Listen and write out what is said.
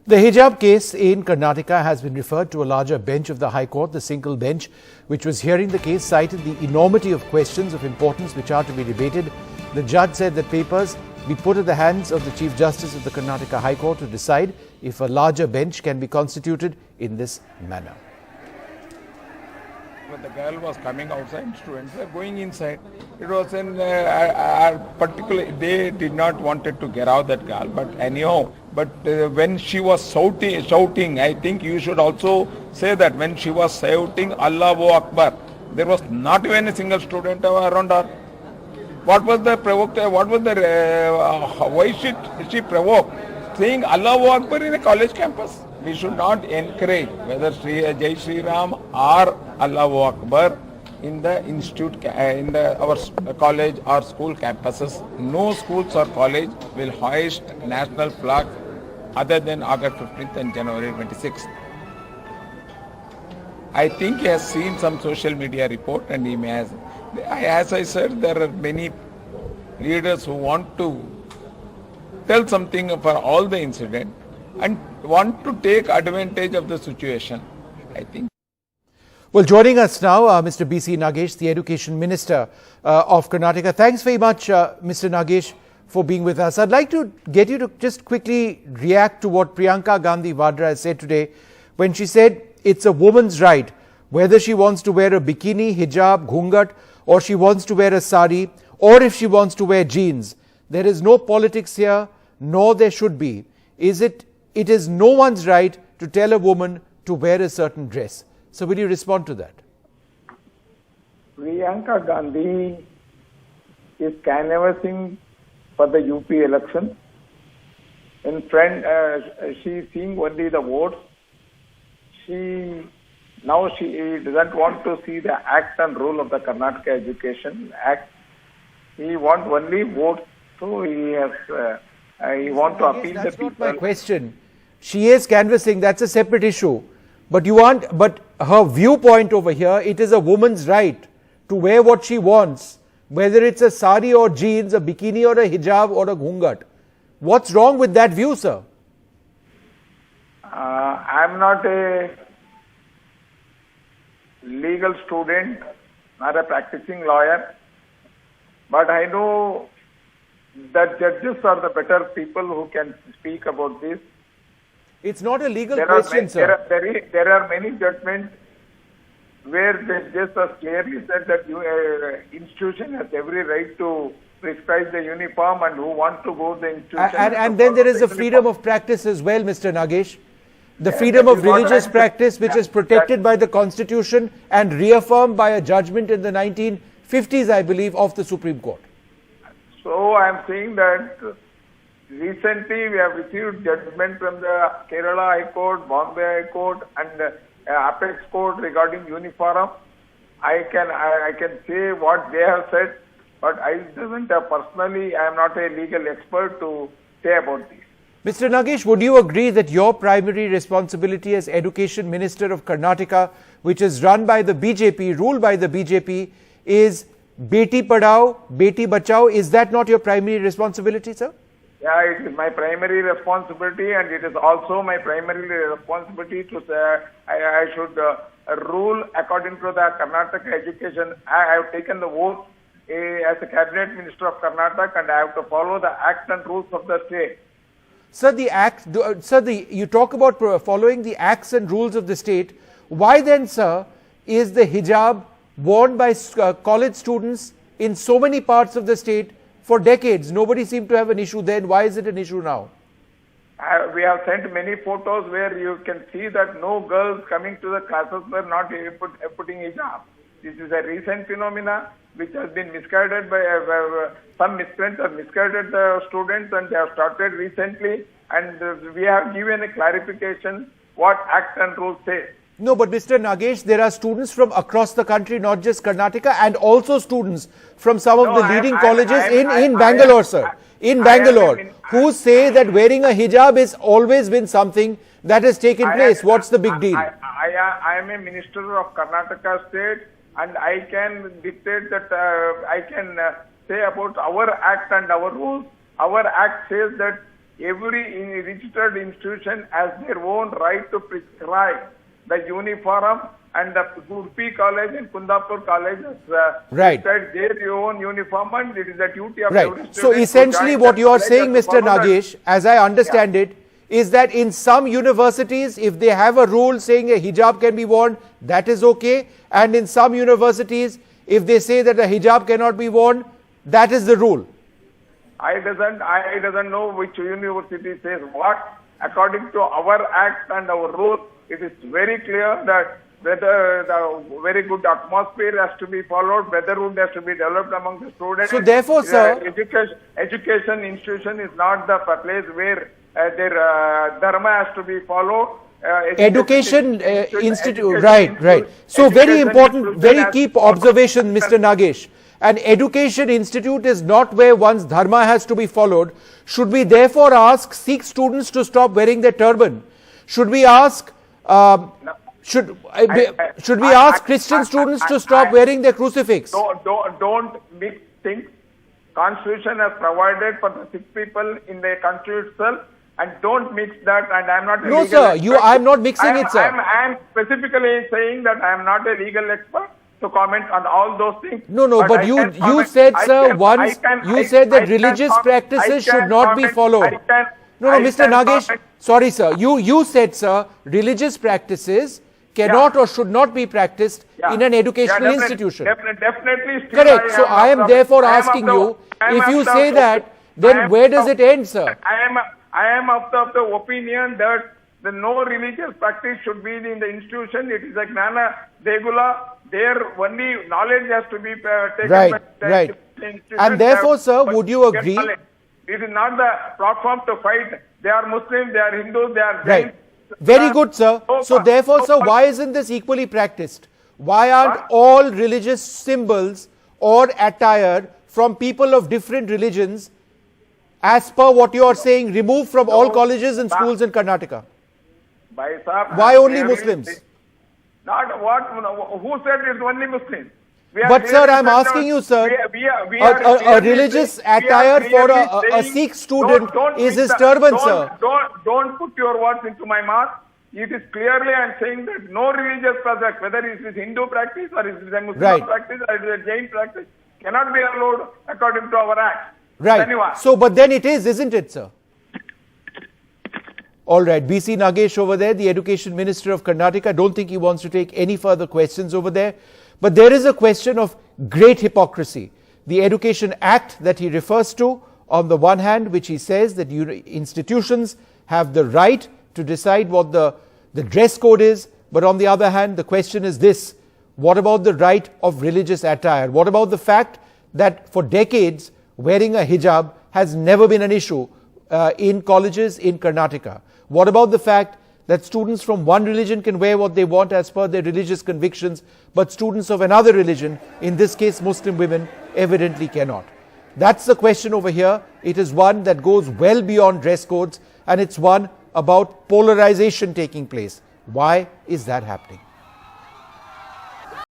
The hijab case in Karnataka has been referred to a larger bench of the High Court. The single bench which was hearing the case cited the enormity of questions of importance which are to be debated. The judge said that papers be put in the hands of the Chief Justice of the Karnataka High Court to decide if a larger bench can be constituted in this manner. When the girl was coming outside, students were going inside. It was in particularly, they did not wanted to get out that girl, but anyhow, when she was shouting, I think you should also say that when she was shouting Allahu Akbar, there was not even a single student around her. What was the provoked? What was the why should she provoke? Saying Allahu Akbar in a college campus. We should not encourage whether Jai Shri Ram or Allahu Akbar in the institute, our college or school campuses. No schools or college will hoist national flag other than August 15th and January 26th. I think he has seen some social media report and he may has. As I said, there are many leaders who want to tell something for all the incident and want to take advantage of the situation, I think. Well, joining us now, Mr. B.C. Nagesh, the Education Minister of Karnataka. Thanks very much, Mr. Nagesh, for being with us. I'd like to get you to just quickly react to what Priyanka Gandhi Vadra has said today when she said it's a woman's right, whether she wants to wear a bikini, hijab, ghungat, or she wants to wear a sari, or if she wants to wear jeans. There is no politics here, nor there should be. It is no one's right to tell a woman to wear a certain dress. So will you respond to that? Priyanka Gandhi is canvassing for the UP election. In front, she is seeing only the votes. She doesn't want to see the act and rule of the Karnataka Education Act. He wants only votes, so he wants to appeal the people. That's not my question. She is canvassing, that's a separate issue. But her viewpoint over here, it is a woman's right to wear what she wants, whether it's a sari or jeans, a bikini or a hijab or a ghungat. What's wrong with that view, sir? I'm not a legal student, not a practicing lawyer, but I know that judges are the better people who can speak about this. It's not a legal question, sir. There are many judgments where the judges have clearly said that institution has every right to prescribe the uniform and who want to go to the institution. And then there is a freedom of practice as well, Mr. Nagesh. The freedom of religious practice which is protected by the Constitution and reaffirmed by a judgment in the 1950s, I believe, of the Supreme Court. So I am saying that recently we have received judgment from the Kerala High Court, Bombay High Court and Apex Court regarding uniform. I can say what they have said, but I am not a legal expert to say about this. Mr. Nagesh, would you agree that your primary responsibility as Education Minister of Karnataka, which is run by the BJP, ruled by the BJP, is Beti Padhao, Beti Bachao? Is that not your primary responsibility, sir? Yeah, it is my primary responsibility, and it is also my primary responsibility to say I should rule according to the Karnataka Education. I have taken the vote as a Cabinet Minister of Karnataka, and I have to follow the act and rules of the state. Sir, you talk about following the acts and rules of the state. Why then, sir, is the hijab worn by college students in so many parts of the state for decades? Nobody seemed to have an issue then. Why is it an issue now? We have sent many photos where you can see that no girls coming to the classes were not putting hijab. This is a recent phenomena which has been misguided by some miscreants have misguided the students, and they have started recently, and we have given a clarification what act and rules say. No, but Mr. Nagesh, there are students from across the country, not just Karnataka, and also students from some of the leading colleges in Bangalore, sir. In Bangalore, who say that wearing a hijab has always been something that has taken place. What's the big deal? I am a minister of Karnataka state, and I can dictate that I can say about our act and our rules. Our act says that every registered institution has their own right to prescribe the uniform, and the Urpi College and Kundapur College has Right. prescribed their own uniform, and it is the duty of Right. every student. So to essentially join what that you are college saying, and to Mr. follow that. Nagesh, as I understand it, is that in some universities, if they have a rule saying a hijab can be worn, that is okay. And in some universities, if they say that a hijab cannot be worn, that is the rule. I doesn't know which university says what. According to our act and our rule, it is very clear that whether the very good atmosphere has to be followed, brotherhood has to be developed among the students. So therefore, sir, education institution is not the place where their dharma has to be followed. Education institute, right. So very important, very key observation, Mr. Nagesh. An education institute is not where one's dharma has to be followed. Should we therefore ask Sikh students to stop wearing their turban? Should we ask should we ask Christian students to stop wearing their crucifix? Don't mix things. Constitution has provided for the Sikh people in the country itself, and don't mix that. And I am not a No, legal sir. expert. I am not mixing it, sir. I am specifically saying that I am not a legal expert to comment on all those things. No, but you said, sir, once you said that religious practices should not be followed. No, Mr. Nagesh, sorry, sir. You said, sir, religious practices cannot or should not be practiced in an educational institution. Definitely. Correct. So I am therefore asking you, if you say that, then where does it end, sir? I am of the opinion that no religious practice should be in the institution. It is like Nana Degula. There only knowledge has to be taken. Right. And therefore, sir, would you agree? It is not the platform to fight. They are Muslims, they are Hindus, they are Jains. Right. Very good, sir. So therefore, sir, why isn't this equally practiced? Why aren't all religious symbols or attire from people of different religions, as per what you are saying, removed from all colleges and schools in Karnataka? Why only Muslims? Not what? Who said it's only Muslims? But sir, I am asking you, sir, a religious attire for a Sikh student is his turban, sir. Don't put your words into my mouth. It is clearly I am saying that no religious practice, whether it is Hindu practice or it is a Muslim practice or it is a Jain practice, cannot be allowed according to our act. Right. Anyway. So, but then it is, isn't it, sir? All right, BC Nagesh over there, the Education Minister of Karnataka. I don't think he wants to take any further questions over there. But there is a question of great hypocrisy. The Education Act that he refers to, on the one hand, which he says that institutions have the right to decide what the dress code is. But on the other hand, the question is this: what about the right of religious attire? What about the fact that for decades, wearing a hijab has never been an issue in colleges in Karnataka? What about the fact that students from one religion can wear what they want as per their religious convictions, but students of another religion, in this case Muslim women, evidently cannot? That's the question over here. It is one that goes well beyond dress codes, and it's one about polarization taking place. Why is that happening?